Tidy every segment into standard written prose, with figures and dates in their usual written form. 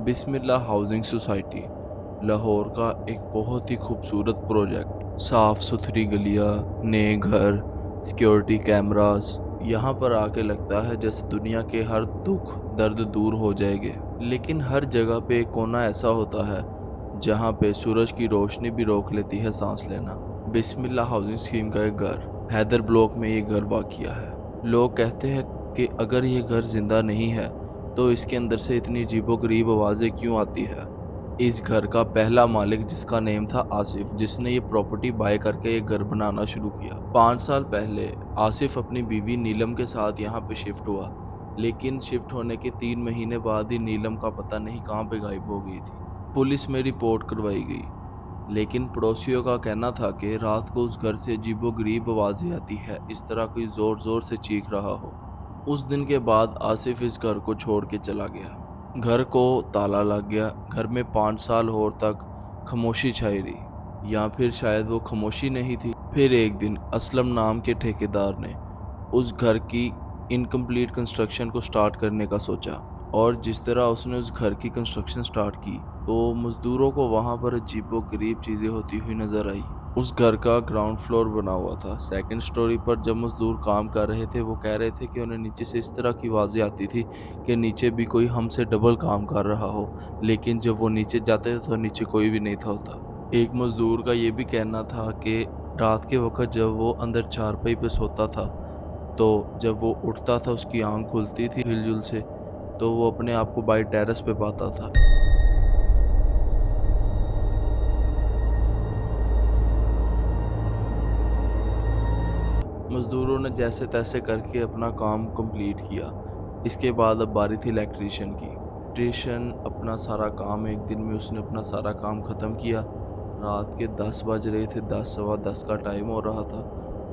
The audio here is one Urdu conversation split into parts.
بسم اللہ ہاؤسنگ سوسائٹی لاہور کا ایک بہت ہی خوبصورت پروجیکٹ، صاف ستھری گلیاں، نئے گھر، سیکیورٹی کیمراز۔ یہاں پر آ کے لگتا ہے جیسے دنیا کے ہر دکھ درد دور ہو جائے گے، لیکن ہر جگہ پہ ایک کونا ایسا ہوتا ہے جہاں پہ سورج کی روشنی بھی روک لیتی ہے سانس لینا۔ بسم اللہ ہاؤسنگ اسکیم کا ایک گھر حیدر بلاک میں یہ گھر واقع ہے۔ لوگ کہتے ہیں کہ اگر یہ گھر زندہ نہیں ہے تو اس کے اندر سے اتنی عجیب و غریب آوازیں کیوں آتی ہے۔ اس گھر کا پہلا مالک، جس کا نیم تھا آصف، جس نے یہ پراپرٹی بائی کر کے یہ گھر بنانا شروع کیا۔ 5 سال پہلے آصف اپنی بیوی نیلم کے ساتھ یہاں پہ شفٹ ہوا، لیکن شفٹ ہونے کے 3 مہینے بعد ہی نیلم کا پتہ نہیں کہاں پہ غائب ہو گئی تھی۔ پولیس میں رپورٹ کروائی گئی، لیکن پڑوسیوں کا کہنا تھا کہ رات کو اس گھر سے عجیب و غریب آوازیں آتی ہے، اس طرح کوئی زور زور سے چیخ رہا ہو۔ اس دن کے بعد آصف اس گھر کو چھوڑ کے چلا گیا۔ گھر کو تالا لگ گیا۔ گھر میں 5 سال اور تک خاموشی چھائی رہی، یا پھر شاید وہ خاموشی نہیں تھی۔ پھر ایک دن اسلم نام کے ٹھیکیدار نے اس گھر کی انکمپلیٹ کنسٹرکشن کو سٹارٹ کرنے کا سوچا، اور جس طرح اس نے اس گھر کی کنسٹرکشن سٹارٹ کی تو مزدوروں کو وہاں پر عجیب و غریب چیزیں ہوتی ہوئی نظر آئی۔ اس گھر کا گراؤنڈ فلور بنا ہوا تھا۔ سیکنڈ سٹوری پر جب مزدور کام کر رہے تھے، وہ کہہ رہے تھے کہ انہیں نیچے سے اس طرح کی آوازیں آتی تھی کہ نیچے بھی کوئی ہم سے ڈبل کام کر رہا ہو، لیکن جب وہ نیچے جاتے تو نیچے کوئی بھی نہیں تھا ہوتا۔ ایک مزدور کا یہ بھی کہنا تھا کہ رات کے وقت جب وہ اندر چارپائی پہ سوتا تھا تو جب وہ اٹھتا تھا، اس کی آنکھ کھلتی تھی ہل جل سے، تو وہ اپنے آپ کو بائی ٹیرس پہ پاتا تھا۔ مزدوروں نے جیسے تیسے کر کے اپنا کام کمپلیٹ کیا۔ اس کے بعد اب باری تھی الیکٹریشین کی۔ الیکٹریشین اپنا سارا کام ایک دن میں اس نے اپنا سارا کام ختم کیا۔ رات کے 10 بج رہے تھے، 10 سوا 10 کا ٹائم ہو رہا تھا،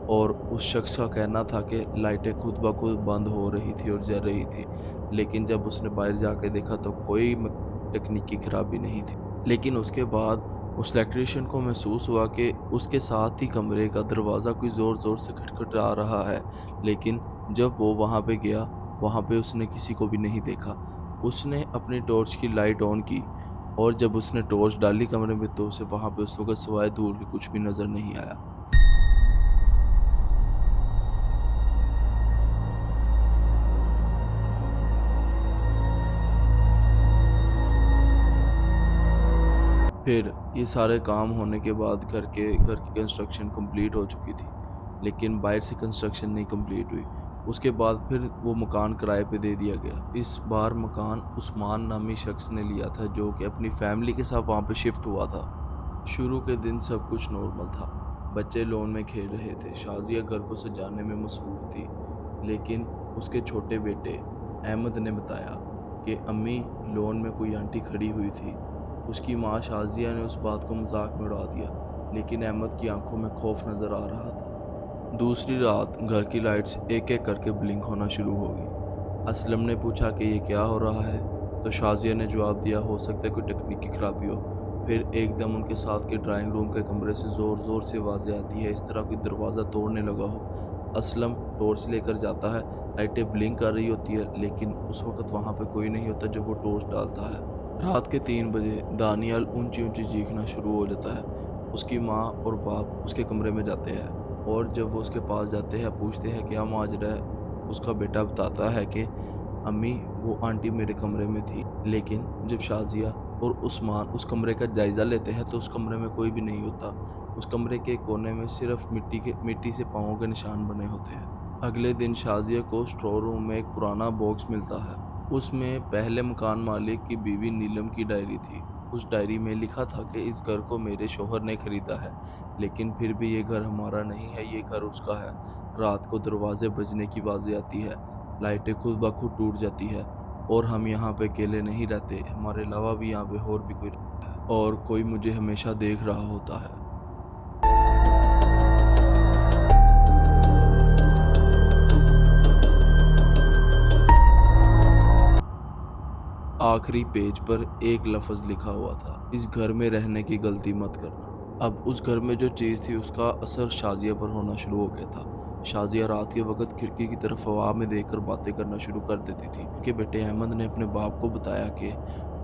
اور اس شخص کا کہنا تھا کہ لائٹیں خود بخود بند ہو رہی تھی اور جل رہی تھی، لیکن جب اس نے باہر جا کے دیکھا تو کوئی تکنیکی خرابی نہیں تھی۔ لیکن اس کے بعد اس الیکٹریشین کو محسوس ہوا کہ اس کے ساتھ ہی کمرے کا دروازہ کوئی زور زور سے کھٹکھٹا رہا ہے، لیکن جب وہ وہاں پہ گیا، وہاں پہ اس نے کسی کو بھی نہیں دیکھا۔ اس نے اپنی ٹارچ کی لائٹ آن کی، اور جب اس نے ٹارچ ڈالی کمرے میں تو اسے وہاں پہ اس وقت سوائے دور کے کچھ بھی نظر نہیں آیا۔ پھر یہ سارے کام ہونے کے بعد گھر کی کنسٹرکشن کمپلیٹ ہو چکی تھی، لیکن باہر سے کنسٹرکشن نہیں کمپلیٹ ہوئی۔ اس کے بعد پھر وہ مکان کرائے پہ دے دیا گیا۔ اس بار مکان عثمان نامی شخص نے لیا تھا، جو کہ اپنی فیملی کے ساتھ وہاں پہ شفٹ ہوا تھا۔ شروع کے دن سب کچھ نارمل تھا۔ بچے لون میں کھیل رہے تھے، شازیہ گھر کو سجانے میں مصروف تھی، لیکن اس کے چھوٹے بیٹے احمد نے بتایا کہ امی لون میں کوئی آنٹی کھڑی ہوئی تھی۔ اس کی ماں شازیہ نے اس بات کو مذاق میں اڑا دیا، لیکن احمد کی آنکھوں میں خوف نظر آ رہا تھا۔ دوسری رات گھر کی لائٹس ایک ایک کر کے بلنک ہونا شروع ہو گئی۔ اسلم نے پوچھا کہ یہ کیا ہو رہا ہے، تو شازیہ نے جواب دیا ہو سکتا ہے کوئی تکنیکی خرابی ہو۔ پھر ایک دم ان کے ساتھ کے ڈرائنگ روم کے کمرے سے زور زور سے آوازیں آتی ہے، اس طرح کوئی دروازہ توڑنے لگا ہو۔ اسلم ٹارچ لے کر جاتا ہے، لائٹیں بلنک کر رہی ہوتی ہے، لیکن اس وقت وہاں پہ کوئی نہیں ہوتا جب وہ ٹارچ ڈالتا ہے۔ رات کے 3 بجے دانیال اونچی اونچی چیخنا شروع ہو جاتا ہے۔ اس کی ماں اور باپ اس کے کمرے میں جاتے ہیں، اور جب وہ اس کے پاس جاتے ہیں، پوچھتے ہیں کیا ماجرا ہے۔ اس کا بیٹا بتاتا ہے کہ امی وہ آنٹی میرے کمرے میں تھی، لیکن جب شازیہ اور عثمان اس کمرے کا جائزہ لیتے ہیں تو اس کمرے میں کوئی بھی نہیں ہوتا۔ اس کمرے کے کونے میں صرف مٹی سے پاؤں کے نشان بنے ہوتے ہیں۔ اگلے دن شازیہ کو اسٹور روم میں ایک پرانا باکس ملتا ہے۔ اس میں پہلے مکان مالک کی بیوی نیلم کی ڈائری تھی۔ اس ڈائری میں لکھا تھا کہ اس گھر کو میرے شوہر نے خریدا ہے، لیکن پھر بھی یہ گھر ہمارا نہیں ہے، یہ گھر اس کا ہے۔ رات کو دروازے بجنے کی آوازیں آتی ہے، لائٹیں خود بخود ٹوٹ جاتی ہے، اور ہم یہاں پہ اکیلے نہیں رہتے، ہمارے علاوہ بھی یہاں پہ اور بھی کوئی رہتا ہے، اور کوئی مجھے ہمیشہ دیکھ رہا ہوتا ہے۔ آخری پیج پر ایک لفظ لکھا ہوا تھا، اس گھر میں رہنے کی غلطی مت کرنا۔ اب اس گھر میں جو چیز تھی اس کا اثر شازیہ پر ہونا شروع ہو گیا تھا۔ شازیہ رات کے وقت کھڑکی کی طرف ہوا میں دیکھ کر باتیں کرنا شروع کر دیتی تھی کہ بیٹے احمد نے اپنے باپ کو بتایا کہ